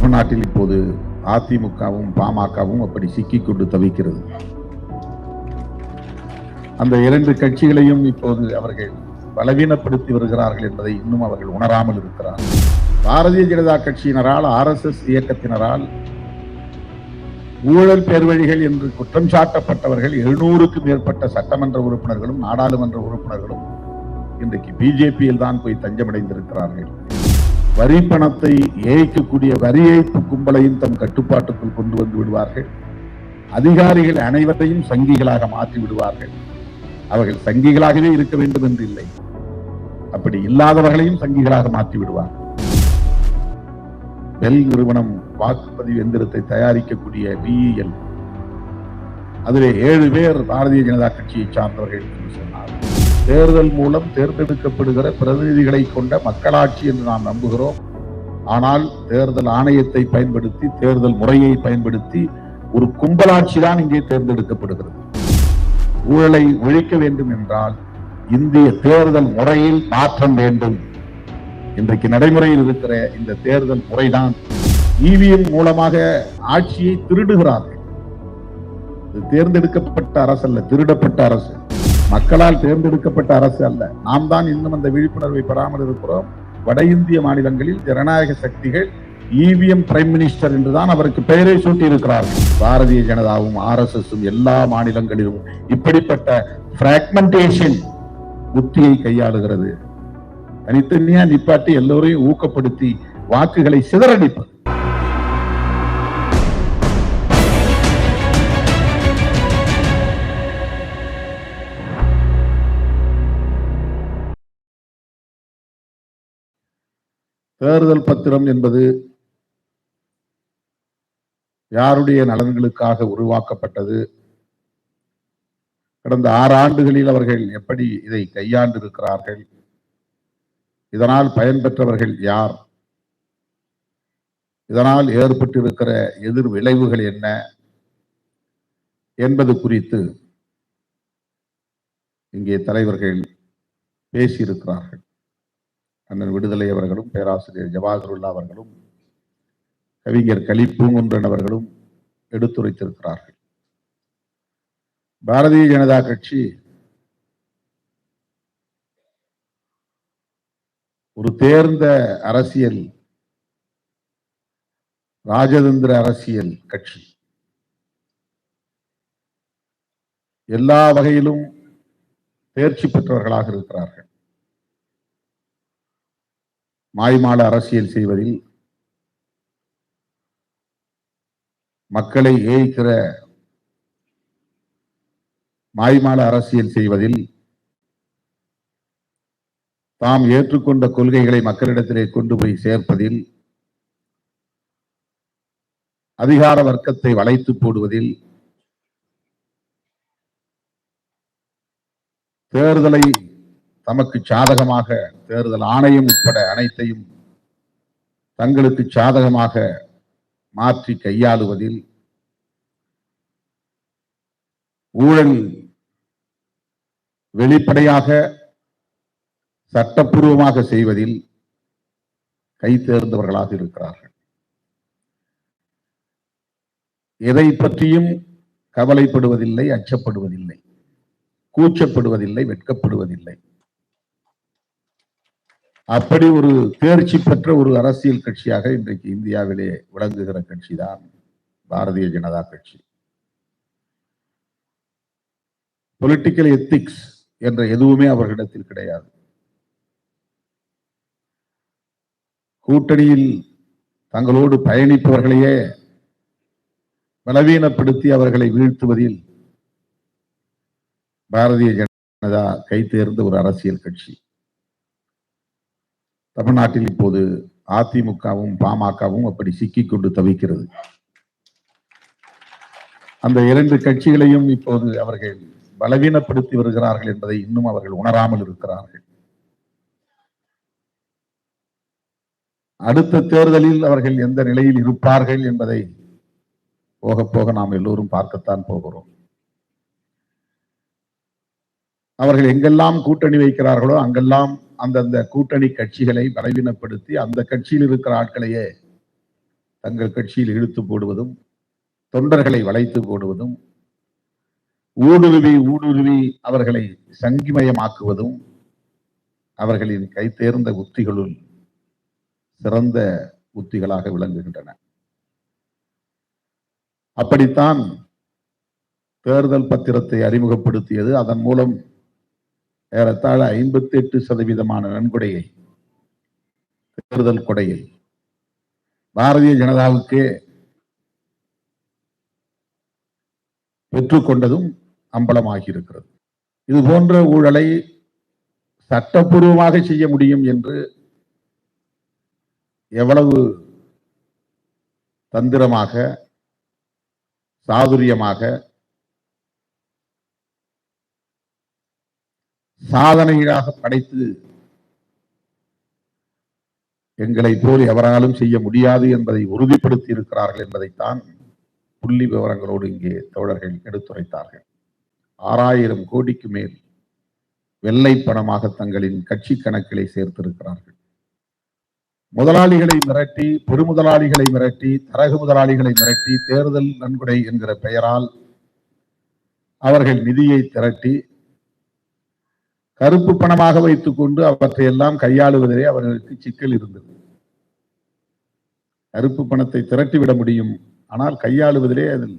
தமிழ்நாட்டில் இப்போது அதிமுகவும் பாமகவும் அப்படி சிக்கிக்கொண்டு தவிக்கிறது. அந்த இரண்டு கட்சிகளையும் இப்போது அவர்கள் பலவீனப்படுத்தி வருகிறார்கள் என்பதை இன்னும் அவர்கள் உணராமல் இருக்கிறார்கள். பாரதிய ஜனதா கட்சியினரால், RSS இயக்கத்தினரால் ஊழல் பேர்வழிகள் என்று குற்றம் சாட்டப்பட்டவர்கள் 700க்கும் மேற்பட்ட சட்டமன்ற உறுப்பினர்களும் நாடாளுமன்ற உறுப்பினர்களும் இன்றைக்கு பிஜேபியில் தான் போய் தஞ்சமடைந்திருக்கிறார்கள். வரி பணத்தை ஏய்க்கக்கூடிய வரி ஏய்ப்பு கும்பலையும் தம் கட்டுப்பாட்டுக்குள் கொண்டு வந்து விடுவார்கள். அதிகாரிகள் அனைவரையும் சங்கிகளாக மாற்றி விடுவார்கள். அவர்கள் சங்கிகளாகவே இருக்க வேண்டும் என்று இல்லை, அப்படி இல்லாதவர்களையும் சங்கிகளாக மாற்றி விடுவார்கள். பெல் நிறுவனம் வாக்குப்பதிவு எந்திரத்தை தயாரிக்கக்கூடிய BEL, அதிலே 7 பேர் பாரதிய ஜனதா கட்சியை சார்ந்தவர்கள் என்று சொன்னார். தேர்தல் மூலம் தேர்ந்தெடுக்கப்படுகிற பிரதிநிதிகளை கொண்ட மக்களாட்சி என்று நாம் நம்புகிறோம். ஆனால் தேர்தல் ஆணையத்தை பயன்படுத்தி, தேர்தல் முறையை பயன்படுத்தி ஒரு கும்பலாட்சி தான் இங்கே தேர்ந்தெடுக்கப்படுகிறது. ஊழலை ஒழிக்க வேண்டும் என்றால் இந்திய தேர்தல் முறையில் மாற்றம் வேண்டும். இன்றைக்கு நடைமுறையில் இருக்கிற இந்த தேர்தல் முறைதான் EVM மூலமாக ஆட்சியை திருடுகிறார்கள். இது தேர்ந்தெடுக்கப்பட்ட அரசு அல்ல, திருடப்பட்ட அரசு. மக்களால் தேர்ந்தெடுக்கப்பட்ட அரசு அல்ல. நாம் தான் இன்னும் அந்த விழிப்புணர்வை பெறாமல் இருக்கிறோம். வட இந்திய மாநிலங்களில் ஜனநாயக சக்திகள் EVM பிரைம் மினிஸ்டர் என்றுதான் அவருக்கு பெயரை சூட்டி இருக்கிறார்கள். பாரதிய ஜனதாவும் RSSும் எல்லா மாநிலங்களிலும் இப்படிப்பட்ட பிராக்மெண்டேஷன் உத்தியை கையாளுகிறது. தனித்தனியா நிப்பாட்டி எல்லோரையும் ஊக்கப்படுத்தி வாக்குகளை சிதறடிப்பது. தேர்தல் பத்திரம் என்பது யாருடைய நலன்களுக்காக உருவாக்கப்பட்டது? கடந்த 6 ஆண்டுகளில் அவர்கள் எப்படி இதை கையாண்டு இருக்கிறார்கள்? இதனால் பயன்பெற்றவர்கள் யார்? இதனால் ஏற்பட்டிருக்கிற எதிர் விளைவுகள் என்ன என்பது குறித்து இங்கே தலைவர்கள் பேசியிருக்கிறார்கள். அண்ணன் விடுதலை அவர்களும், பேராசிரியர் ஜவாஹருல்லா அவர்களும், கவிஞர் கலிப்பூங்குன்றன் அவர்களும் எடுத்துரைத்திருக்கிறார்கள். பாரதிய ஜனதா கட்சி ஒரு தேர்ந்த அரசியல், ராஜதந்திர அரசியல் கட்சி. எல்லா வகையிலும் தேர்ச்சி பெற்றவர்களாக இருக்கிறார்கள். மாய்மால அரசியல் செய்வதில், மக்களை ஏய்க்கிற மாய்மால அரசியல் செய்வதில், தாம் ஏற்றுக்கொண்ட கொள்கைகளை மக்களிடத்திலே கொண்டு போய் சேர்ப்பதில், அதிகார வர்க்கத்தை வளைத்து போடுவதில், தேர்தலை தமக்கு சாதகமாக, தேர்தல் ஆணையம் உட்பட அனைத்தையும் தங்களுக்கு சாதகமாக மாற்றி கையாளுவதில், ஊழல் வெளிப்படையாக சட்டப்பூர்வமாக செய்வதில் கை தேர்ந்தவர்களாக இருக்கிறார்கள். எதை பற்றியும் கவலைப்படுவதில்லை, அச்சப்படுவதில்லை, கூச்சப்படுவதில்லை, வெட்கப்படுவதில்லை. அப்படி ஒரு தேர்ச்சி பெற்ற ஒரு அரசியல் கட்சியாக இன்றைக்கு இந்தியாவிலே விளங்குகிற கட்சி தான் பாரதிய ஜனதா கட்சி. பொலிட்டிக்கல் எத்திக்ஸ் என்ற எதுவுமே அவர்களிடத்தில் கிடையாது. கூட்டணியில் தங்களோடு பயணிப்பவர்களையே பலவீனப்படுத்தி அவர்களை வீழ்த்துவதில் பாரதிய ஜனதா கை தேர்ந்த ஒரு அரசியல் கட்சி. தமிழ்நாட்டில் இப்போது அதிமுகவும் பாமகவும் அப்படி சிக்கிக்கொண்டு தவிக்கிறது. அந்த இரண்டு கட்சிகளையும் இப்போது அவர்கள் பலவீனப்படுத்தி வருகிறார்கள் என்பதை இன்னும் அவர்கள் உணராமல் இருக்கிறார்கள். அடுத்த தேர்தலில் அவர்கள் எந்த நிலையில் இருப்பார்கள் என்பதை போக போக நாம் எல்லோரும் பார்க்கத்தான் போகிறோம். அவர்கள் எங்கெல்லாம் கூட்டணி வைக்கிறார்களோ அங்கெல்லாம் அந்தந்த கூட்டணி கட்சிகளை பலவீனப்படுத்தி அந்த கட்சியில் இருக்கிற ஆட்களையே தங்கள் கட்சியில் இழுத்து போடுவதும், தொண்டர்களை வளைத்து போடுவதும், ஊடுருவி அவர்களை சங்கிமயமாக்குவதும் அவர்களின் கைதேர்ந்த உத்திகளுள் சிறந்த உத்திகளாக விளங்குகின்றன. அப்படித்தான் தேர்தல் பத்திரத்தை அறிமுகப்படுத்தியது. அதன் மூலம் ஏறத்தாழ 58% நன்கொடையை, தேர்தல் கொடையை பாரதிய ஜனதாவுக்கே பெற்றுக்கொண்டதும் அம்பலமாகி இருக்கிறது. இது போன்ற ஊழலை சட்டப்பூர்வமாக செய்ய முடியும் என்று எவ்வளவு தந்திரமாக, சாதுரியமாக, சாதனையாக படைத்து எங்களை போல் எவராலும் செய்ய முடியாது என்பதை உறுதிப்படுத்தி இருக்கிறார்கள் என்பதைத்தான் புள்ளி விவரங்களோடு இங்கே தோழர்கள் எடுத்துரைத்தார்கள். 6000 கோடிக்கு மேல் வெள்ளை பணமாக தங்களின் கட்சி கணக்கிலே சேர்த்திருக்கிறார்கள். முதலாளிகளை மிரட்டி, பெருமுதலாளிகளை மிரட்டி, தரகு முதலாளிகளை மிரட்டி, தேர்தல் நன்கொடை என்கிற பெயரால் அவர்கள் நிதியை திரட்டி கருப்பு பணமாக வைத்துக் கொண்டு அவற்றை எல்லாம் கையாளுவதிலே அவர்களுக்கு சிக்கல் இருந்தது. கருப்பு பணத்தை திரட்டிவிட முடியும், ஆனால் கையாளுவதிலே அதில்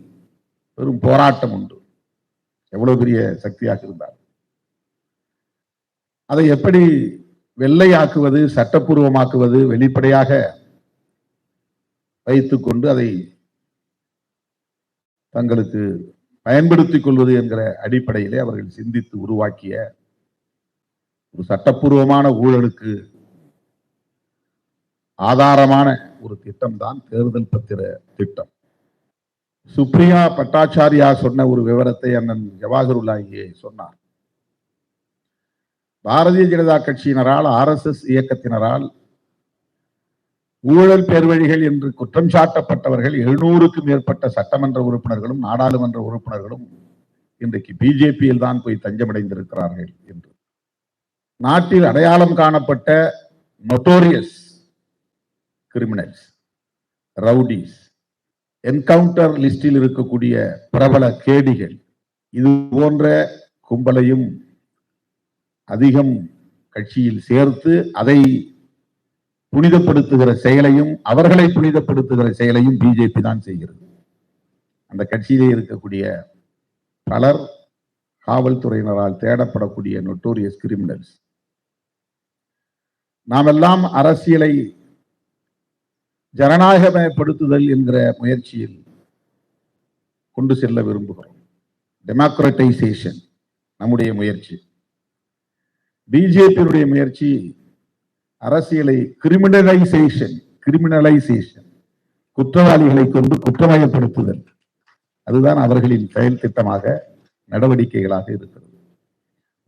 பெரும் போராட்டம் உண்டு. எவ்வளவு பெரிய சக்தியாக இருந்தார். அதை எப்படி வெள்ளையாக்குவது, சட்டப்பூர்வமாக்குவது, வெளிப்படையாக வைத்துக் கொண்டு அதை தங்களுக்கு பயன்படுத்திக் கொள்வது என்கிற அடிப்படையிலே அவர்கள் சிந்தித்து உருவாக்கிய ஒரு சட்டப்பூர்வமான ஊழலுக்கு ஆதாரமான ஒரு திட்டம் தான் தேர்தல் பத்திர திட்டம். சுப்ரியா பட்டாச்சாரியா சொன்ன ஒரு விவரத்தை அண்ணன் ஜவாஹருல்லா இங்கே சொன்னார். பாரதிய ஜனதா கட்சியினரால், RSS இயக்கத்தினரால் ஊழல் பேர்வழிகள் என்று குற்றம் சாட்டப்பட்டவர்கள் 700க்கும் மேற்பட்ட சட்டமன்ற உறுப்பினர்களும் நாடாளுமன்ற உறுப்பினர்களும் இன்றைக்கு பிஜேபியில் தான் போய் தஞ்சமடைந்திருக்கிறார்கள் என்று நாட்டில் அடையாளம் காணப்பட்ட நொட்டோரியஸ் கிரிமினல்ஸ், ரவுடிஸ், என்கவுண்டர் லிஸ்டில் இருக்கக்கூடிய பிரபல கேடிகள், இது போன்ற கும்பலையும் அதிகம் கட்சியில் சேர்த்து அதை புனிதப்படுத்துகிற செயலையும், அவர்களை புனிதப்படுத்துகிற செயலையும் பிஜேபி தான் செய்கிறது. அந்த கட்சியிலே இருக்கக்கூடிய பலர் காவல்துறையினரால் தேடப்படக்கூடிய நொட்டோரியஸ் கிரிமினல்ஸ். நாமெல்லாம் அரசியலை ஜனநாயகமயப்படுத்துதல் என்கிற முயற்சியில் கொண்டு செல்ல விரும்புகிறோம். டெமோக்ரட்டைசேஷன் நம்முடைய முயற்சி. பிஜேபியினுடைய முயற்சி அரசியலை கிரிமினலைசேஷன், குற்றவாளிகளை கொண்டு குற்றமயப்படுத்துதல். அதுதான் அவர்களின் செயல் திட்டமாக, நடவடிக்கைகளாக இருக்கிறது.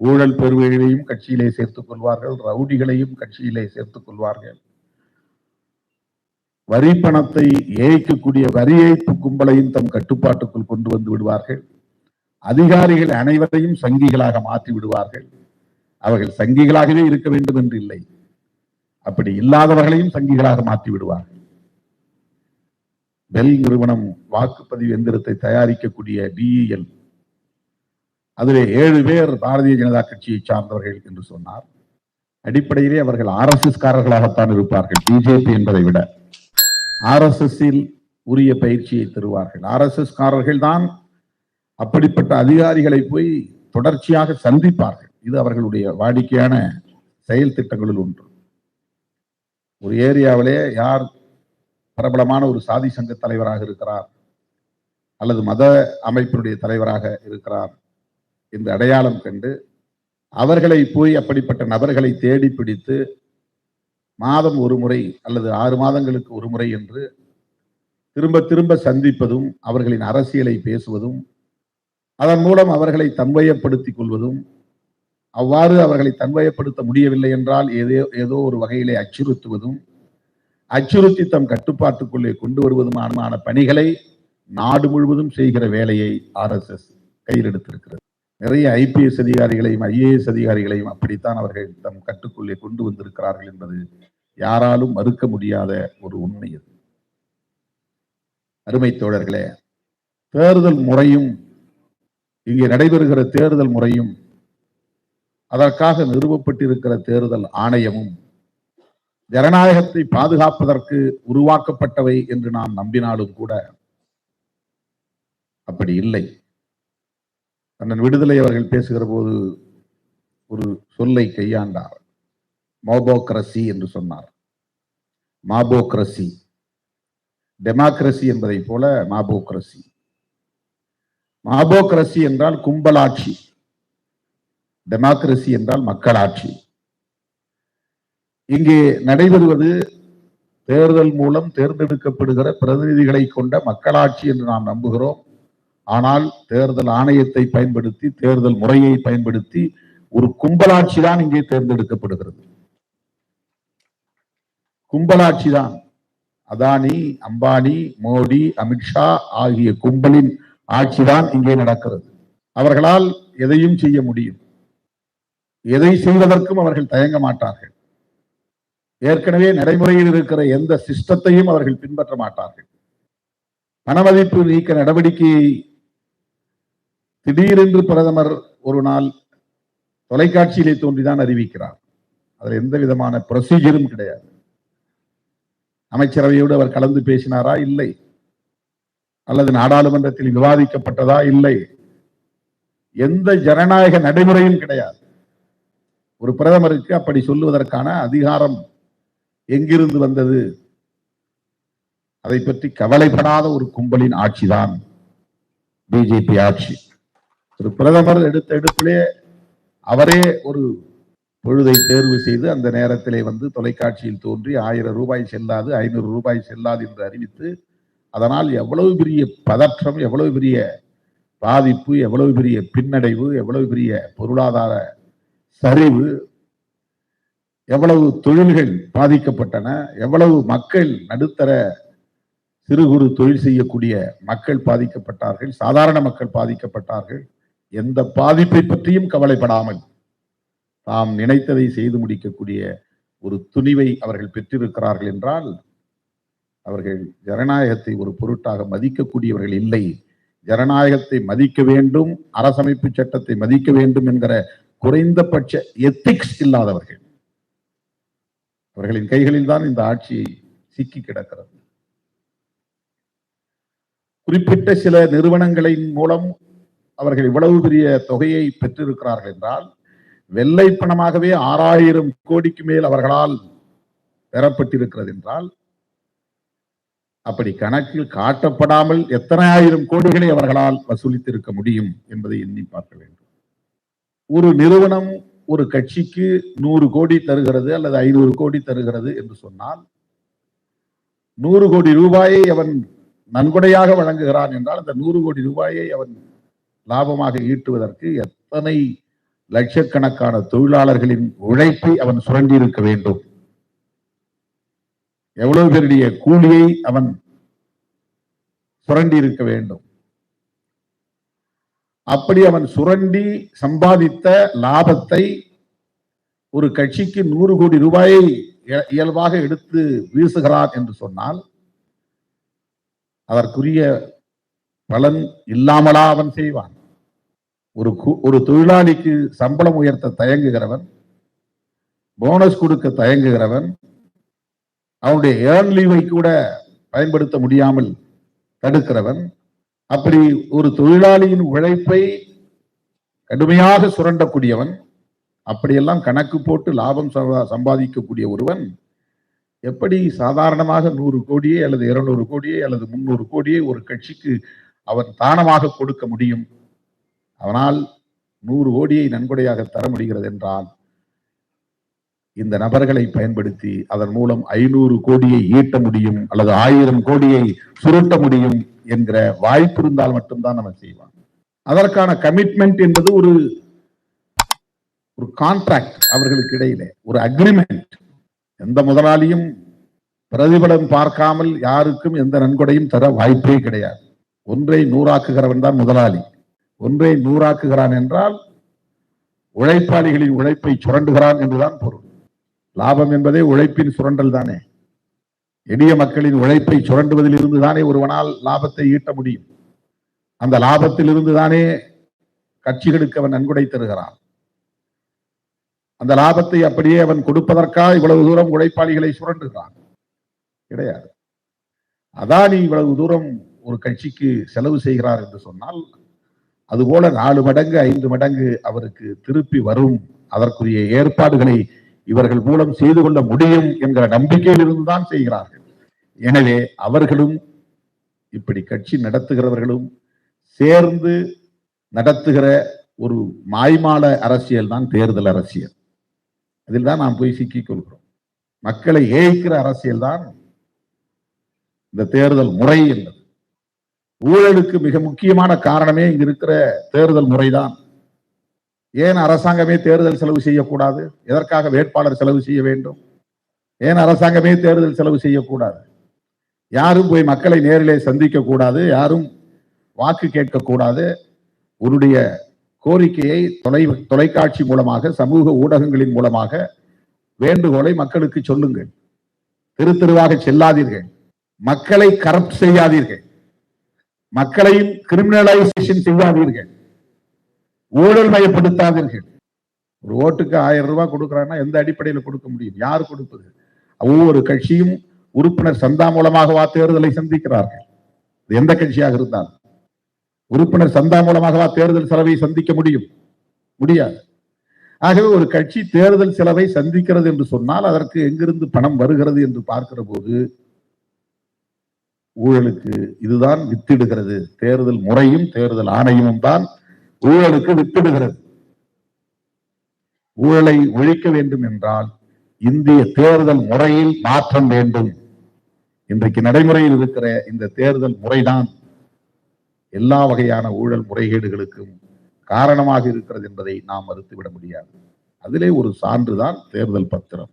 ஊழல் பெருவழிகளையும் கட்சியிலே சேர்த்துக் கொள்வார்கள், ரவுடிகளையும் கட்சியிலே சேர்த்துக் கொள்வார்கள், வரி பணத்தை ஏய்க்கக்கூடிய வரி ஏய்ப்பு கும்பலையும் தம் கட்டுப்பாட்டுக்குள் கொண்டு வந்து விடுவார்கள். அதிகாரிகள் அனைவரையும் சங்கிகளாக மாற்றி விடுவார்கள். அவர்கள் சங்கிகளாகவே இருக்க வேண்டும் என்று இல்லை, அப்படி இல்லாதவர்களையும் சங்கிகளாக மாற்றி விடுவார்கள். பெல் நிறுவனம் வாக்குப்பதிவு எந்திரத்தை தயாரிக்கக்கூடிய BEL, அதிலே 7 பேர் பாரதிய ஜனதா கட்சியை சார்ந்தவர்கள் என்று சொன்னார். அடிப்படையிலே அவர்கள் RSS காரர்களாகத்தான் இருப்பார்கள். பிஜேபி என்பதை விட RSS-இல் உரிய பயிற்சியை தருவார்கள். RSS காரர்கள் தான் அப்படிப்பட்ட அதிகாரிகளை போய் தொடர்ச்சியாக சந்திப்பார்கள். இது அவர்களுடைய வாடிக்கையான செயல் திட்டங்களில் ஒன்று. ஒரு ஏரியாவிலே யார் பிரபலமான ஒரு சாதி சங்க தலைவராக இருக்கிறார் அல்லது மத அமைப்பினுடைய தலைவராக இருக்கிறார் என்று அடையாளம் கண்டு அவர்களை போய், அப்படிப்பட்ட நபர்களை தேடி பிடித்து மாதம் ஒரு முறை அல்லது 6 மாதங்களுக்கு ஒரு முறை என்று திரும்ப திரும்ப சந்திப்பதும், அவர்களின் அரசியலை பேசுவதும், அதன் மூலம் அவர்களை தன்வயப்படுத்திக் கொள்வதும், அவ்வாறு அவர்களை தன்வயப்படுத்த முடியவில்லை என்றால் ஏதோ ஒரு வகையிலே அச்சுறுத்துவதும், அச்சுறுத்தி தம் கட்டுப்பாட்டுக்குள்ளே கொண்டு வருவதுமான பணிகளை நாடு முழுவதும் செய்கிற வேலையை RSS கையில் எடுத்திருக்கிறது. நிறைய IPS அதிகாரிகளையும் IAS அதிகாரிகளையும் அப்படித்தான் அவர்கள் தம் கட்டுக்குள்ளே கொண்டு வந்திருக்கிறார்கள் என்பது யாராலும் மறுக்க முடியாத ஒரு உண்மை. அருமை தோழர்களே, தேர்தல் முறையும் இங்கே நடைபெறுகிற தேர்தல் முறையும் அதற்காக நிறுவப்பட்டிருக்கிற தேர்தல் ஆணையமும் ஜனநாயகத்தை பாதுகாப்பதற்கு உருவாக்கப்பட்டவை என்று நாம் நம்பினாலும் கூட அப்படி இல்லை. அண்ணன் விடுதலை அவர்கள் பேசுகிற போது ஒரு சொல்லை கையாண்டார். மோபோக்ரசி என்று சொன்னார். மாபோக்ரசி, டெமோக்ரசி என்பதை போல மாபோக்ரசி. மாபோக்ரசி என்றால் கும்பலாட்சி, டெமோக்ரசி என்றால் மக்களாட்சி. இங்கே நடைபெறுவது தேர்தல் மூலம் தேர்ந்தெடுக்கப்படுகிற பிரதிநிதிகளை கொண்ட மக்களாட்சி என்று நாம் நம்புகிறோம். ஆனால் தேர்தல் ஆணையத்தை பயன்படுத்தி, தேர்தல் முறையை பயன்படுத்தி ஒரு கும்பலாட்சி தான் இங்கே தேர்ந்தெடுக்கப்படுகிறது. கும்பலாட்சி தான். அதானி, அம்பானி, மோடி, அமித்ஷா ஆகிய கும்பலின் ஆட்சிதான் இங்கே நடக்கிறது. அவர்களால் எதையும் செய்ய முடியும். எதை செய்வதற்கும் அவர்கள் தயங்க மாட்டார்கள். ஏற்கனவே நடைமுறையில் இருக்கிற எந்த சிஸ்டத்தையும் அவர்கள் பின்பற்ற மாட்டார்கள். பணமதிப்பு நீக்க நடவடிக்கையை திடீரென்று பிரதமர் ஒரு நாள் தொலைக்காட்சியிலே தோன்றிதான் அறிவிக்கிறார். அதில் எந்த விதமான ப்ரொசீஜரும் கிடையாது. அமைச்சரவையோடு அவர் கலந்து பேசினாரா? இல்லை. அல்லது நாடாளுமன்றத்தில் விவாதிக்கப்பட்டதா? இல்லை. எந்த ஜனநாயக நடைமுறையும் கிடையாது. ஒரு பிரதமருக்கு அப்படி சொல்லுவதற்கான அதிகாரம் எங்கிருந்து வந்தது? அதை பற்றி கவலைப்படாத ஒரு கும்பலின் ஆட்சிதான் பிஜேபி ஆட்சி. ஒரு பிரதமர் எடுத்த எடுப்பிலே அவரே ஒரு பொழுதை தேர்வு செய்து அந்த நேரத்திலே வந்து தொலைக்காட்சியில் தோன்றி 1000 ரூபாய் செல்லாது, 500 ரூபாய் செல்லாது என்று அறிவித்து, அதனால் எவ்வளவு பெரிய பதற்றம், எவ்வளவு பெரிய பாதிப்பு, எவ்வளவு பெரிய பின்னடைவு, எவ்வளவு பெரிய பொருளாதார சரிவு, எவ்வளவு தொழில்கள் பாதிக்கப்பட்டன, எவ்வளவு மக்கள், நடுத்தர சிறு குறு தொழில் செய்யக்கூடிய மக்கள் பாதிக்கப்பட்டார்கள், சாதாரண மக்கள் பாதிக்கப்பட்டார்கள். எந்த பாதிப்பை பற்றியும் கவலைப்படாமல் தாம் நினைத்ததை செய்து முடிக்கக்கூடிய ஒரு துணிவை அவர்கள் பெற்றிருக்கிறார்கள் என்றால் அவர்கள் ஜனநாயகத்தை ஒரு பொருட்டாக மதிக்கக்கூடியவர்கள் இல்லை. ஜனநாயகத்தை மதிக்க வேண்டும், அரசமைப்பு சட்டத்தை மதிக்க வேண்டும் என்கிற குறைந்தபட்ச எத்திக்ஸ் இல்லாதவர்கள். அவர்களின் கைகளில் தான் இந்த ஆட்சி சிக்கி கிடக்கிறது. குறிப்பிட்ட சில நிறுவனங்களின் மூலம் அவர்கள் இவ்வளவு பெரிய தொகையை பெற்றிருக்கிறார்கள் என்றால், வெள்ளை பணமாகவே 6000 கோடிக்கு மேல் அவர்களால் பெறப்பட்டிருக்கிறது என்றால், அப்படி கணக்கில் காட்டப்படாமல் எத்தனை ஆயிரம் கோடிகளை அவர்களால் வசூலித்திருக்க முடியும் என்பதை எண்ணி பார்க்க வேண்டும். ஒரு நிறுவனம் ஒரு கட்சிக்கு 100 கோடி தருகிறது அல்லது 500 கோடி தருகிறது என்று சொன்னால், 100 கோடி ரூபாயை அவன் நன்கொடையாக வழங்குகிறான் என்றால், அந்த 100 கோடி ரூபாயை அவன் லாபமாக ஈட்டுவதற்கு எத்தனை லட்சக்கணக்கான தொழிலாளர்களின் உழைப்பை அவன் சுரண்டி இருக்க வேண்டும், எவ்வளவு பேருடைய கூலியை அவன் சுரண்டி இருக்க வேண்டும். அப்படி அவன் சுரண்டி சம்பாதித்த லாபத்தை ஒரு கட்சிக்கு 100 கோடி ரூபாயை இயல்பாக எடுத்து வீசுகிறான் என்று சொன்னால், அதற்குரிய பலன் இல்லாமலா அவன் செய்வான்? ஒரு தொழிலாளிக்கு சம்பளம் உயர்த்த தயங்குகிறவன், போனஸ் கொடுக்க தயங்குகிறவன், அவனுடைய ஏர்ன் லீவை கூட பயன்படுத்த முடியாமல் தடுக்கிறவன், அப்படி ஒரு தொழிலாளியின் உழைப்பை கடுமையாக சுரண்டக்கூடியவன், அப்படியெல்லாம் கணக்கு போட்டு லாபம் சம்பாதிக்கக்கூடிய ஒருவன் எப்படி சாதாரணமாக 100 கோடியே அல்லது 200 கோடியே அல்லது 300 கோடியே ஒரு கட்சிக்கு அவன் தானமாக கொடுக்க முடியும்? அவனால் 100 கோடியை நன்கொடையாக தர முடிகிறது என்றால், இந்த நபர்களை பயன்படுத்தி அதன் மூலம் 500 கோடியை ஈட்ட முடியும் அல்லது 1000 கோடியை சுருட்ட முடியும் என்கிற வாய்ப்பு இருந்தால் மட்டும்தான் நம்ம செய்வான். அதற்கான கமிட்மெண்ட் என்பது ஒரு கான்ட்ராக்ட், அவர்களுக்கு இடையிலே ஒரு அக்ரிமெண்ட். எந்த முதலாளியும் பிரதிபலன் பார்க்காமல் யாருக்கும் எந்த நன்கொடையும் தர வாய்ப்பே கிடையாது. ஒன்றை 100 தான் முதலாளி. ஒன்றை 100 என்றால் உழைப்பாளிகளின் உழைப்பை சுரண்டுகிறான் என்றுதான் பொருள். லாபம் என்பதே உழைப்பின் சுரண்டல் தானே. எளிய மக்களின் உழைப்பை சுரண்டுவதில் இருந்துதானே ஒருவனால் லாபத்தை ஈட்ட முடியும். அந்த லாபத்தில் இருந்துதானே கட்சிகளுக்கு அவன் நன்கொடை தருகிறான். அந்த லாபத்தை அப்படியே அவன் கொடுப்பதற்காக இவ்வளவு தூரம் உழைப்பாளிகளை சுரண்டுகிறான் கிடையாது. அதானி இவ்வளவு தூரம் ஒரு கட்சிக்கு செலவு செய்கிறார் என்று சொன்னால் அதுபோல 4 மடங்கு 5 மடங்கு அவருக்கு திருப்பி வரும். அதற்குரிய ஏற்பாடுகளை இவர்கள் மூலம் செய்து கொள்ள முடியும் என்கிற நம்பிக்கையில் இருந்துதான் செய்கிறார்கள். எனவே அவர்களும் இப்படி கட்சி நடத்துகிறவர்களும் சேர்ந்து நடத்துகிற ஒரு மாய்மால அரசியல் தான் தேர்தல் அரசியல். அதில் தான் நாம் போய் சிக்கிக் கொள்கிறோம். மக்களை ஏய்க்கிற அரசியல் தான் இந்த தேர்தல் முறை என்பது. ஊழலுக்கு மிக முக்கியமான காரணமே இங்க இருக்கிற தேர்தல் முறைதான். ஏன் அரசாங்கமே தேர்தல் செலவு செய்யக்கூடாது? எதற்காக வேட்பாளர் செலவு செய்ய வேண்டும்? ஏன் அரசாங்கமே தேர்தல் செலவு செய்யக்கூடாது? யாரும் போய் மக்களை நேரிலே சந்திக்க கூடாது, யாரும் வாக்கு கேட்கக்கூடாது. உன்னுடைய கோரிக்கையை தொலைக்காட்சி மூலமாக, சமூக ஊடகங்களின் மூலமாக வேண்டுகோளை மக்களுக்கு சொல்லுங்கள். தெரு தெருவாக செல்லாதீர்கள். மக்களை கரப்ட் செய்யாதீர்கள். மக்களையும் கிரிமினலைசேஷன் செய்யாதீர்கள். ஊழல் மயப்படுத்தாதீர்கள். ஒரு ஓட்டுக்கு 1000 ரூபாய் கொடுக்கிறான்னா எந்த அடிப்படையில் கொடுக்க முடியும்? யார் கொடுப்பது? ஒவ்வொரு கட்சியும் உறுப்பினர் சந்தா மூலமாகவா தேர்தலை சந்திக்கிறார்கள்? எந்த கட்சியாக இருந்தாலும் உறுப்பினர் சந்தா மூலமாகவா தேர்தல் செலவை சந்திக்க முடியும்? முடியாது. ஆகவே ஒரு கட்சி தேர்தல் செலவை சந்திக்கிறது என்று சொன்னால் அதற்கு எங்கிருந்து பணம் வருகிறது என்று பார்க்கிற போது ஊழலுக்கு இதுதான் வித்திடுகிறது. தேர்தல் முறையும் தேர்தல் ஆணையமும் தான் ஊழலுக்கு வித்திடுகிறது. ஊழலை ஒழிக்க வேண்டும் என்றால் இந்திய தேர்தல் முறையில் மாற்றம் வேண்டும். இன்றைக்கு நடைமுறையில் இருக்கிற இந்த தேர்தல் முறைதான் எல்லா வகையான ஊழல் முறைகேடுகளுக்கும் காரணமாக இருக்கிறது என்பதை நாம் மறுத்துவிட முடியாது. அதிலே ஒரு சான்றுதான் தேர்தல் பத்திரம்.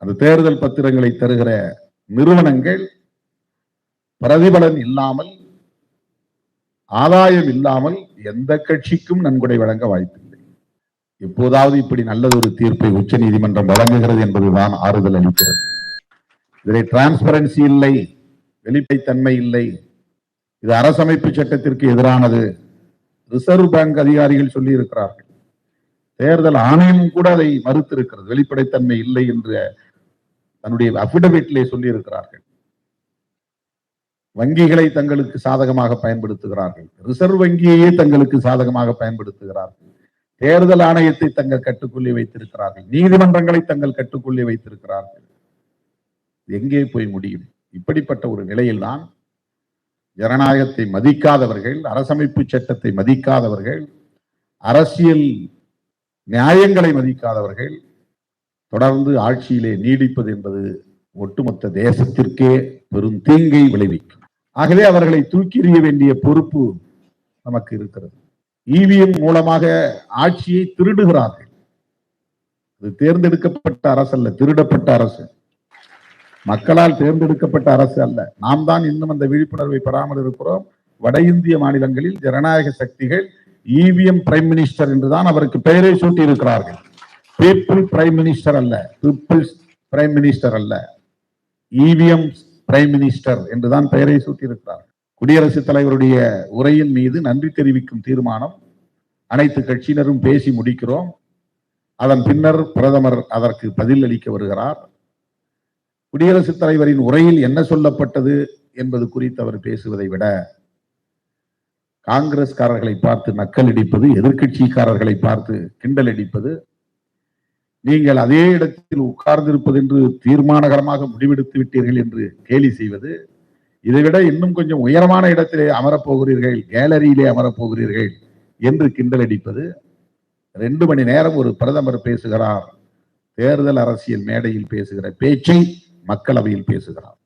அந்த தேர்தல் பத்திரங்களை தருகிற நிறுவனங்கள் பிரதிபலன் இல்லாமல், ஆதாயம் இல்லாமல் எந்த கட்சிக்கும் நன்கொடை வழங்க வாய்ப்பில்லை. எப்போதாவது இப்படி நல்லதொரு தீர்ப்பை உச்ச நீதிமன்றம் வழங்குகிறது என்பதுதான் ஆறுதல் அளிக்கிறது. இதில் டிரான்ஸ்பரன்சி இல்லை, வெளிப்படைத்தன்மை இல்லை. இது அரசமைப்பு சட்டத்திற்கு எதிரானது. ரிசர்வ் பேங்க் அதிகாரிகள் சொல்லி இருக்கிறார்கள். தேர்தல் ஆணையம் கூட அதை மறுத்திருக்கிறது. வெளிப்படைத்தன்மை இல்லை என்று தன்னுடைய அபிடவிட்டிலே சொல்லி இருக்கிறார்கள். வங்கிகளை தங்களுக்கு சாதகமாக பயன்படுத்துகிறார்கள். ரிசர்வ் வங்கியையே தங்களுக்கு சாதகமாக பயன்படுத்துகிறார்கள். தேர்தல் ஆணையத்தை தங்கள் கட்டுக்குள்ளே வைத்திருக்கிறார்கள். நீதிமன்றங்களை தங்கள் கட்டுக்குள்ளே வைத்திருக்கிறார்கள். எங்கே போய் முடியும்? இப்படிப்பட்ட ஒரு நிலையில்தான் ஜனநாயகத்தை மதிக்காதவர்கள், அரசமைப்பு சட்டத்தை மதிக்காதவர்கள், அரசியல் நியாயங்களை மதிக்காதவர்கள் தொடர்ந்து ஆட்சியிலே நீடிப்பது என்பது ஒட்டுமொத்த தேசத்திற்கே பெரும் தீங்கை விளைவிக்கும். ஆகவே அவர்களை தூக்கி எறிய வேண்டிய பொறுப்பு நமக்கு இருக்கிறது. இவிஎம் மூலமாக ஆட்சியை திருடுகிறார்கள். இது தேர்ந்தெடுக்கப்பட்ட அரசு அல்ல, திருடப்பட்ட அரசு. மக்களால் தேர்ந்தெடுக்கப்பட்ட அரசு அல்ல. நாம் தான் இன்னும் அந்த விழிப்புணர்வை பெறாமல் இருக்கிறோம். வட இந்திய மாநிலங்களில் ஜனநாயக சக்திகள் இவிஎம் பிரைம் மினிஸ்டர் என்றுதான் அவருக்கு பெயரை சூட்டி இருக்கிறார்கள். பீப்புள் பிரைம் மினிஸ்டர் அல்ல, பீப்புள்ஸ் பிரைம் மினிஸ்டர் அல்ல, இவிஎம் பிரைம் மினிஸ்டர் என்றுதான் பெயரை சூட்டி இருக்கிறார்கள். குடியரசுத் தலைவருடைய உரையின் மீது நன்றி தெரிவிக்கும் தீர்மானம் அனைத்து கட்சியினரும் பேசி முடிக்கிறோம். அதன் பின்னர் பிரதமர் அதற்கு பதில் அளிக்க வருகிறார். குடியரசுத் தலைவரின் உரையில் என்ன சொல்லப்பட்டது என்பது குறித்து அவர் பேசுவதை விட காங்கிரஸ்காரர்களை பார்த்து நக்கல் அடிப்பது, எதிர்கட்சிக்காரர்களை பார்த்து கிண்டல் அடிப்பது, நீங்கள் அதே இடத்தில் உட்கார்ந்திருப்பது என்று தீர்மானகரமாக முடிவெடுத்து விட்டீர்கள் என்று கேலி செய்வது, இதைவிட இன்னும் கொஞ்சம் உயரமான இடத்திலே அமரப்போகிறீர்கள், கேலரியிலே அமரப்போகிறீர்கள் என்று கிண்டல் அடிப்பது. 2 மணி நேரம் ஒரு பிரதமர் பேசுகிறார். தேர்தல் அரசியல் மேடையில் பேசுகிற பேச்சை மக்களவையில் பேசுகிறார்.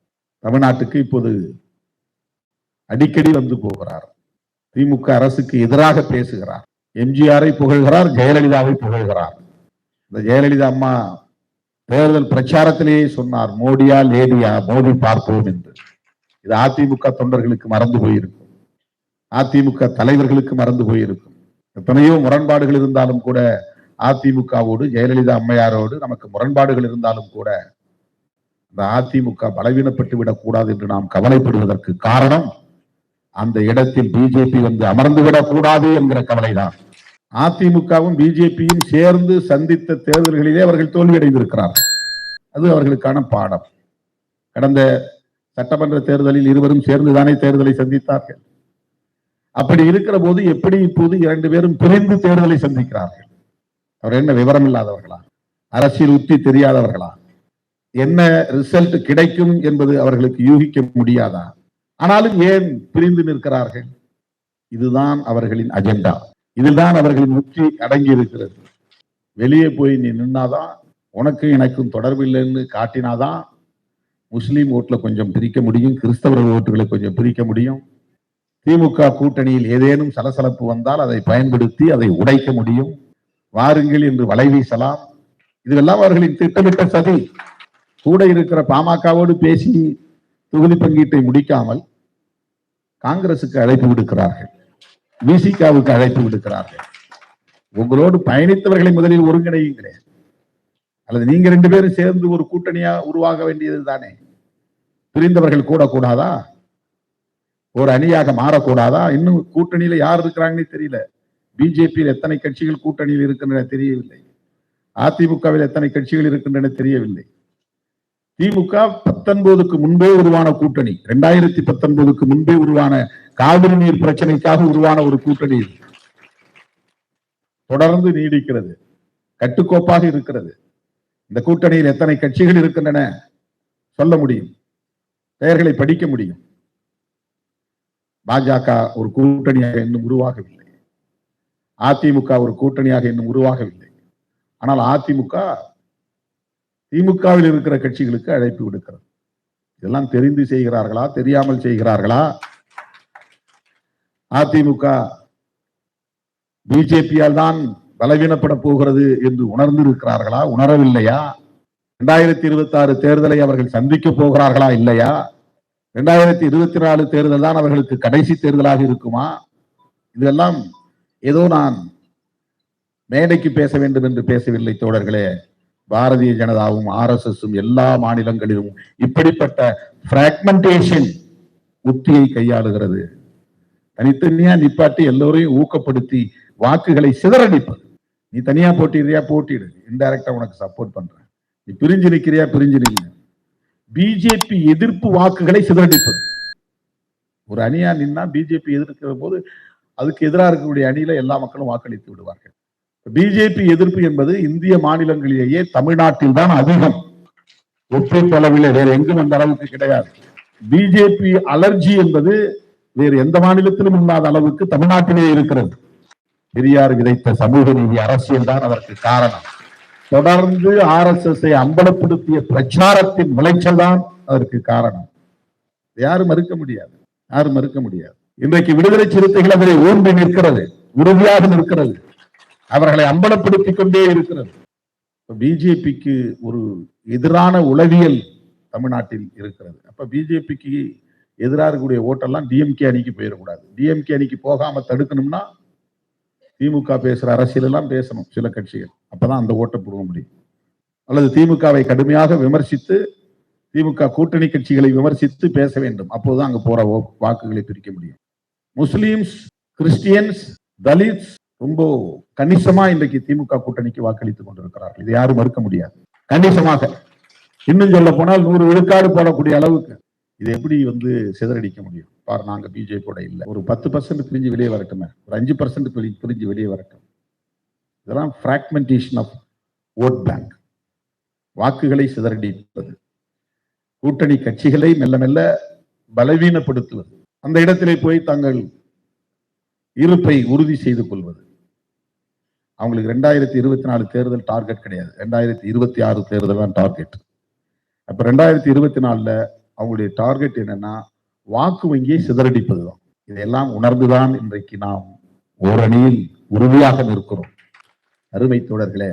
தமிழ்நாட்டுக்கு இப்போது அடிக்கடி வந்து போகிறார். திமுக அரசுக்கு எதிராக பேசுகிறார். எம்ஜிஆரை புகழ்கிறார், ஜெயலலிதாவை புகழ்கிறார். இந்த ஜெயலலிதா அம்மா தேர்தல் பிரச்சாரத்திலேயே சொன்னார், மோடியா லேடியா, மோடி பார்ப்போம் என்று. இது அதிமுக தொண்டர்களுக்கு மறந்து போயிருக்கும், அதிமுக தலைவர்களுக்கு மறந்து போயிருக்கும். எத்தனையோ முரண்பாடுகள் இருந்தாலும் கூட அதிமுகவோடு, ஜெயலலிதா அம்மையாரோடு நமக்கு முரண்பாடுகள் இருந்தாலும் கூட இந்த அதிமுக பலவீனப்பட்டு விடக்கூடாது என்று நாம் கவலைப்படுவதற்கு காரணம், அந்த இடத்தில் பிஜேபி வந்து அமர்ந்து விடக்கூடாது என்கிற கவலைதான். அதிமுகவும் பிஜேபியும் சேர்ந்து சந்தித்த தேர்தல்களிலே அவர்கள் தோல்வியடைந்திருக்கிறார்கள். அது அவர்களுக்கான பாடம். கடந்த சட்டமன்ற தேர்தலில் இருவரும் சேர்ந்துதானே தேர்தலை சந்தித்தார்கள். அப்படி இருக்கிற போது எப்படி இப்போது இரண்டு பேரும் பிரிந்து தேர்தலை சந்திக்கிறார்கள்? அவர் என்ன விவரம் இல்லாதவர்களா? அரசியல் உத்தி தெரியாதவர்களா? என்ன ரிசல்ட் கிடைக்கும் என்பது அவர்களுக்கு யூகிக்க முடியாதா? ஆனாலும் ஏன் பிரிந்து நிற்கிறார்கள்? இதுதான் அவர்களின் அஜெண்டா. இதுதான் அவர்களின் உத்தி அடங்கி இருக்கிறது. வெளியே போய் நீ நின்னாதான், உனக்கு எனக்கும் தொடர்பில்லைன்னு காட்டினாதான் முஸ்லீம் ஓட்டுல கொஞ்சம் பிரிக்க முடியும், கிறிஸ்தவர்கள் ஓட்டுகளை கொஞ்சம் பிரிக்க முடியும். திமுக கூட்டணியில் ஏதேனும் சலசலப்பு வந்தால் அதை பயன்படுத்தி அதை உடைக்க முடியும். வாருங்கள் என்று வலை வீசலாம். இதுவெல்லாம் அவர்களின் திட்டமிட்ட சதி. கூட இருக்கிற பாமகவோடு பேசி தொகுதி பங்கீட்டை முடிக்காமல் காங்கிரசுக்கு அழைப்பு விடுக்கிறார்கள், விசிகாவுக்கு அழைப்பு விடுக்கிறார்கள். உங்களோடு பயணித்தவர்களை முதலில் ஒருங்கிணையுங்களே, அல்லது நீங்க ரெண்டு பேரும் சேர்ந்து ஒரு கூட்டணியா உருவாக வேண்டியது தானே. பிரிந்தவர்கள் கூட கூடாதா? ஒரு அணியாக மாறக்கூடாதா? இன்னும் கூட்டணியில யார் இருக்கிறாங்கன்னு தெரியல. பிஜேபியில் எத்தனை கட்சிகள் கூட்டணியில் இருக்கின்றன தெரியவில்லை. அதிமுகவில் எத்தனை கட்சிகள் இருக்கின்றன தெரியவில்லை. திமுக 19க்கு முன்பே உருவான கூட்டணி, 2019க்கு முன்பே உருவான காவிரி நீர் பிரச்சனைக்காக உருவான ஒரு கூட்டணி தொடர்ந்து நீடிக்கிறது, கட்டுக்கோப்பாக இருக்கிறது. இந்த கூட்டணியில் எத்தனை கட்சிகள் இருக்கின்றன சொல்ல முடியும், பெயர்களை படிக்க முடியும். பாஜக ஒரு கூட்டணியாக இன்னும் உருவாகவில்லை, அதிமுக ஒரு கூட்டணியாக இன்னும் உருவாகவில்லை. ஆனால் அதிமுக திமுகவில் இருக்கிற கட்சிகளுக்கு அழைப்பு விடுக்கிறது. இதெல்லாம் தெரிந்து செய்கிறார்களா, தெரியாமல் செய்கிறார்களா? அதிமுக பிஜேபியால் தான் பலவீனப்பட போகிறது என்று உணர்ந்து இருக்கிறார்களா, உணரவில்லையா? 2026 தேர்தலை அவர்கள் சந்திக்க போகிறார்களா, இல்லையா? 2024 தேர்தல் தான் அவர்களுக்கு கடைசி தேர்தலாக இருக்குமா? இதெல்லாம் ஏதோ நான் மேடைக்கு பேச வேண்டும் என்று பேசவில்லை தோழர்களே. பாரதிய ஜனதாவும் RSSம் எல்லா மாநிலங்களிலும் இப்படிப்பட்ட பிராக்மெண்டேஷன் உத்தியை கையாளுகிறது. தனித்தனியா நிப்பாட்டி எல்லோரையும் ஊக்கப்படுத்தி வாக்குகளை சிதறடிப்பது. நீ தனியா போட்டிடுறியா, போட்டிடு, இன்டைரக்டா உனக்கு சப்போர்ட் பண்றேன். நீ பிரிஞ்சு நிக்கிறியா, பிரிஞ்சு நில்ல. பிஜேபி எதிர்ப்பு வாக்குகளை சிதறடிப்பது. ஒரு அணியா நின்னா பிஜேபி எதிர்க்கிற போது அதுக்கு எதிராக இருக்கக்கூடிய அணியில எல்லா மக்களும் வாக்களித்து விடுவார்கள். பிஜேபி எதிர்ப்பு என்பது இந்திய மாநிலங்களிலேயே தமிழ்நாட்டில் தான் அதிகம். ஒப்பீட்டளவில் வேற எங்கும் அந்த அளவுக்கு கிடையாது. பிஜேபி அலர்ஜி என்பது வேறு எந்த மாநிலத்திலும் இல்லாத அளவுக்கு தமிழ்நாட்டிலே இருக்கிறது. பெரியார் விதைத்த சமூக நீதி அரசியல் தான் அதற்கு காரணம். தொடர்ந்து RSS அம்பலப்படுத்திய பிரச்சாரத்தின் விளைச்சல் தான் அதற்கு காரணம். யாரும் மறுக்க முடியாது, யாரும் மறுக்க முடியாது. இன்றைக்கு விடுதலை சிறுத்தைகள் அவரை ஊன்றி நிற்கிறது, உறுதியாக நிற்கிறது, அவர்களை அம்பலப்படுத்திக் கொண்டே இருக்கிறது. பிஜேபிக்கு ஒரு எதிரான உளவியல் தமிழ்நாட்டில் இருக்கிறது. அப்ப பிஜேபிக்கு எதிராக இருக்கக்கூடிய ஓட்டெல்லாம் டிஎம்கே அணிக்கு போயிடக்கூடாது. டிஎம்கே அணிக்கு போகாம தடுக்கணும்னா திமுக பேசுற அரசியல் எல்லாம் பேசணும் சில கட்சிகள். அப்பதான் அந்த ஓட்டை போட முடியும். அல்லது திமுகவை கடுமையாக விமர்சித்து, திமுக கூட்டணி கட்சிகளை விமர்சித்து பேச வேண்டும். அப்போதுதான் அங்க போற வாக்குகளை பிரிக்க முடியும். முஸ்லிம்ஸ், கிறிஸ்டியன்ஸ், தலித்ஸ் ரொம்ப கணிசமா இன்றைக்கு திமுக கூட்டணிக்கு வாக்களித்துக் கொண்டிருக்கிறார்கள். இது யாரும் மறுக்க முடியாது. கணிசமாக, இன்னும் சொல்ல போனால் 100 விழுக்காடு போடக்கூடிய அளவுக்கு. இது எப்படி சிதறடிக்க முடியும்? பாரு, நாங்க பிஜேபியோட இல்லை, ஒரு 10% பிரிஞ்சு வெளியே வரட்டுமே, ஒரு 5% பிரிஞ்சு வெளியே வரட்டும். இதெல்லாம் பிராக்மெண்டேஷன் ஆஃப் ஓட் பேங்க், வாக்குகளை சிதறடிப்பது, கூட்டணி கட்சிகளை மெல்ல மெல்ல பலவீனப்படுத்துவது, அந்த இடத்திலே போய் தங்கள் இருப்பை உறுதி செய்து கொள்வது. அவங்களுக்கு 2024 தேர்தல் டார்கெட் கிடையாது, 2026 தேர்தல் தான் டார்கெட். அப்ப 2024 அவங்களுடைய டார்கெட் என்னன்னா வாக்கு வங்கியை சிதறடிப்பதுதான். இதையெல்லாம் உணர்ந்துதான் இன்றைக்கு நாம் ஓரணியில் உறுதியாக நிற்கிறோம். அருமை தோழர்களே,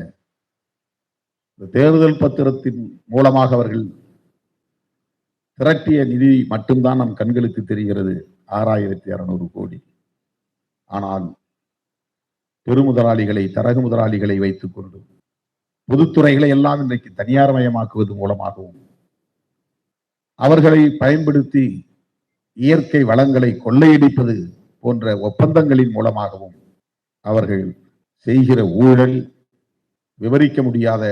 இந்த தேர்தல் பத்திரத்தின் மூலமாக அவர்கள் திரட்டிய நிதி மட்டும்தான் நம் கண்களுக்கு தெரிகிறது, 6600 கோடி. ஆனால் பெருமுதலாளிகளை, தரகு முதலாளிகளை வைத்துக் கொண்டு பொதுத்துறைகளை எல்லாம் இன்றைக்கு தனியார் மயமாக்குவது மூலமாகவும் அவர்களை பயன்படுத்தி இயற்கை வளங்களை கொள்ளையடிப்பது போன்ற ஒப்பந்தங்களின் மூலமாகவும் அவர்கள் செய்கிற ஊழல் விவரிக்க முடியாத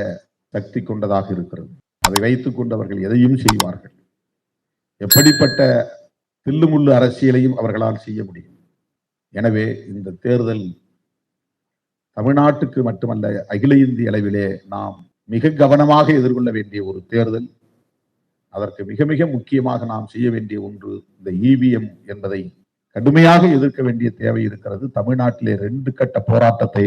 சக்தி கொண்டதாக இருக்கிறது. அதை வைத்துக் கொண்டு அவர்கள் எதையும் செய்வார்கள். எப்படிப்பட்ட தில்லுமுள்ளு அரசியலையும் அவர்களால் செய்ய முடியும். எனவே இந்த தேர்தல் தமிழ்நாட்டுக்கு மட்டுமல்ல, அகில இந்திய அளவிலே நாம் மிக கவனமாக எதிர்கொள்ள வேண்டிய ஒரு தேர்தல். அதற்கு மிக மிக முக்கியமாக நாம் செய்ய வேண்டிய ஒன்று இந்த இவிஎம் என்பதை கடுமையாக எதிர்க்க வேண்டிய தேவை இருக்கிறது. தமிழ்நாட்டிலே 2 கட்ட போராட்டத்தை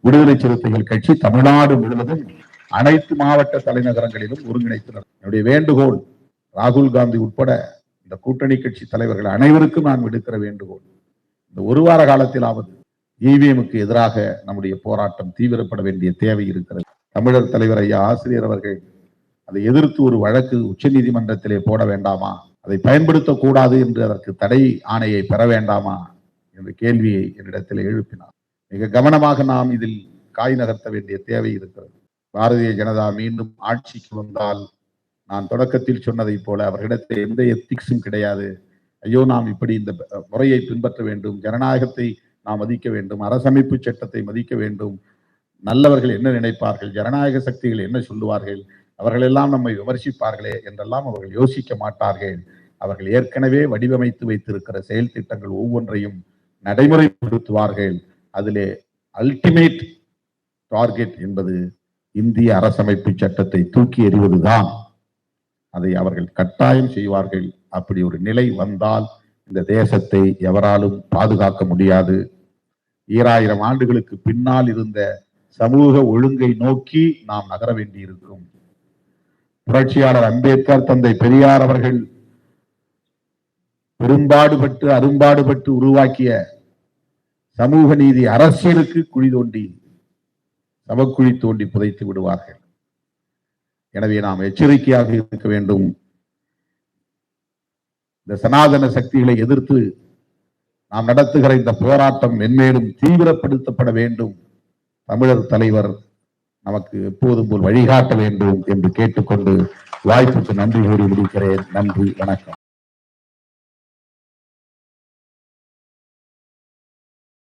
விடுதலை சிறுத்தைகள் கட்சி தமிழ்நாடு முழுவதும் அனைத்து மாவட்ட தலைநகரங்களிலும் ஒருங்கிணைத்தனர். என்னுடைய வேண்டுகோள், ராகுல் காந்தி உட்பட இந்த கூட்டணி கட்சி தலைவர்கள் அனைவருக்கும் நான் விடுக்கிற வேண்டுகோள், இந்த 1 வார காலத்திலாவது இவிஎம்முக்கு எதிராக நம்முடைய போராட்டம் தீவிரப்பட வேண்டிய தேவை இருக்கிறது. தமிழர் தலைவர் ஐயா ஆசிரியர் அவர்கள் அதை எதிர்த்து ஒரு வழக்கு உச்ச நீதிமன்றத்திலே போட வேண்டாமா, அதை பயன்படுத்தக்கூடாது என்று அதற்கு தடை ஆணையை பெற வேண்டாமா என்ற கேள்வியை என்னிடத்தில் எழுப்பினார். மிக கவனமாக நாம் இதில் காய் நகர்த்த வேண்டிய தேவை இருக்கிறது. பாரதிய ஜனதா மீண்டும் ஆட்சிக்கு வந்தால், நான் தொடக்கத்தில் சொன்னதை போல அவர்களிடத்தில் எந்த எத்திக்ஸும் கிடையாது. ஐயோ, நாம் இப்படி இந்த முறையை பின்பற்ற வேண்டும், ஜனநாயகத்தை நாம் மதிக்க வேண்டும், அரசமைப்பு சட்டத்தை மதிக்க வேண்டும், நல்லவர்கள் என்ன நினைப்பார்கள், ஜனநாயக சக்திகள் என்ன சொல்லுவார்கள், அவர்கள் எல்லாம் நம்மை விமர்சிப்பார்களே என்றெல்லாம் அவர்கள் யோசிக்க மாட்டார்கள். அவர்கள் ஏற்கனவே வடிவமைத்து வைத்திருக்கிற செயல் திட்டங்கள் ஒவ்வொன்றையும் நடைமுறைப்படுத்துவார்கள். அதிலே அல்டிமேட் டார்கெட் என்பது இந்திய அரசமைப்பு சட்டத்தை தூக்கி எறிவதுதான். அதை அவர்கள் கட்டாயம் செய்வார்கள். அப்படி ஒரு நிலை வந்தால் இந்த தேசத்தை எவராலும் பாதுகாக்க முடியாது. 2000 ஆண்டுகளுக்கு பின்னால் இருந்த சமூக ஒழுங்கை நோக்கி நாம் நகர வேண்டியிருக்கும். புரட்சியாளர் அம்பேத்கர், தந்தை பெரியார் அவர்கள் பெரும்பாடுபட்டு அரும்பாடுபட்டு உருவாக்கிய சமூக நீதி அரசியலுக்கு குழி தோண்டி சமக்குழி தோண்டி புதைத்து விடுவார்கள். எனவே நாம் எச்சரிக்கையாக இருக்க வேண்டும். இந்த சனாதன சக்திகளை எதிர்த்து நாம் நடத்துகிற இந்த போராட்டம் மென்மேலும் தீவிரப்படுத்தப்பட வேண்டும். தமிழர் தலைவர் நமக்கு எப்போதும் போல் வழிகாட்ட வேண்டும் என்று கேட்டுக்கொண்டு வாய்ப்புக்கு நன்றி கூறி முடிக்கிறேன். நன்றி, வணக்கம்.